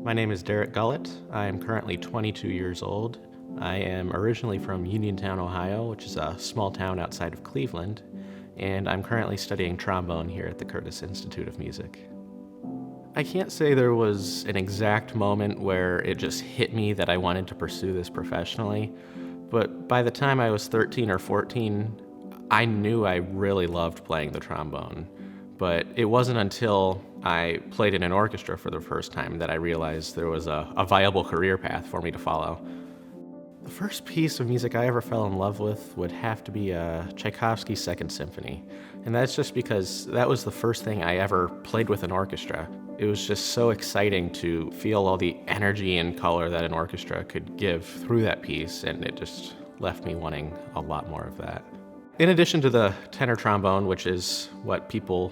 My name is Derek Gullett. I am currently 22 years old. I am originally from Uniontown, Ohio, which is a small town outside of Cleveland, and I'm currently studying trombone here at the Curtis Institute of Music. I can't say there was an exact moment where it just hit me that I wanted to pursue this professionally, but by the time I was 13 or 14, I knew I really loved playing the trombone. But it wasn't until I played in an orchestra for the first time that I realized there was a viable career path for me to follow. The first piece of music I ever fell in love with would have to be Tchaikovsky's Second Symphony. And that's just because that was the first thing I ever played with an orchestra. It was just so exciting to feel all the energy and color that an orchestra could give through that piece, and it just left me wanting a lot more of that. In addition to the tenor trombone, which is what people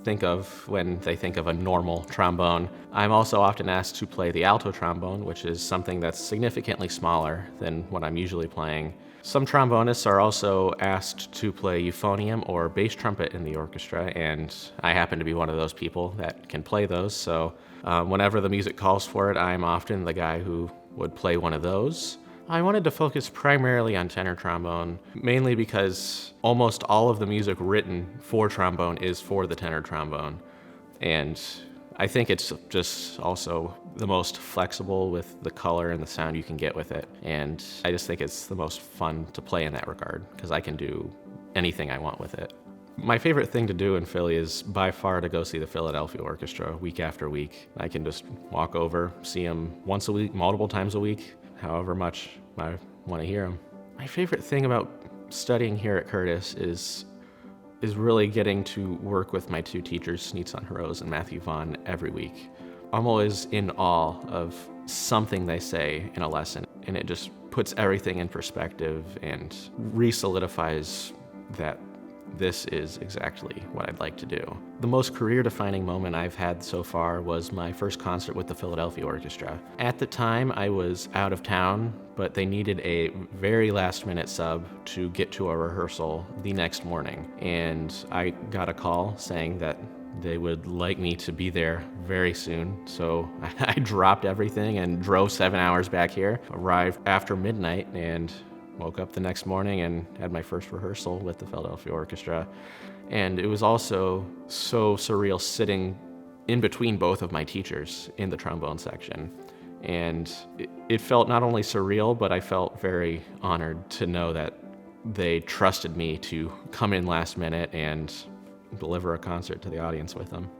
think of when they think of a normal trombone, I'm also often asked to play the alto trombone, which is something that's significantly smaller than what I'm usually playing. Some trombonists are also asked to play euphonium or bass trumpet in the orchestra, and I happen to be one of those people that can play those, so whenever the music calls for it, I'm often the guy who would play one of those. I wanted to focus primarily on tenor trombone, mainly because almost all of the music written for trombone is for the tenor trombone. And I think it's just also the most flexible with the color and the sound you can get with it. And I just think it's the most fun to play in that regard, because I can do anything I want with it. My favorite thing to do in Philly is by far to go see the Philadelphia Orchestra week after week. I can just walk over, see them once a week, multiple times a week, however much I want to hear them. My favorite thing about studying here at Curtis is really getting to work with my two teachers, Snitsan Rose and Matthew Vaughn, every week. I'm always in awe of something they say in a lesson, and it just puts everything in perspective and re-solidifies that this is exactly what I'd like to do. The most career-defining moment I've had so far was my first concert with the Philadelphia Orchestra. At the time, I was out of town, but they needed a very last-minute sub to get to a rehearsal the next morning. And I got a call saying that they would like me to be there very soon. So I dropped everything and drove 7 hours back here, arrived after midnight, and woke up the next morning and had my first rehearsal with the Philadelphia Orchestra. And it was also so surreal sitting in between both of my teachers in the trombone section. And it felt not only surreal, but I felt very honored to know that they trusted me to come in last minute and deliver a concert to the audience with them.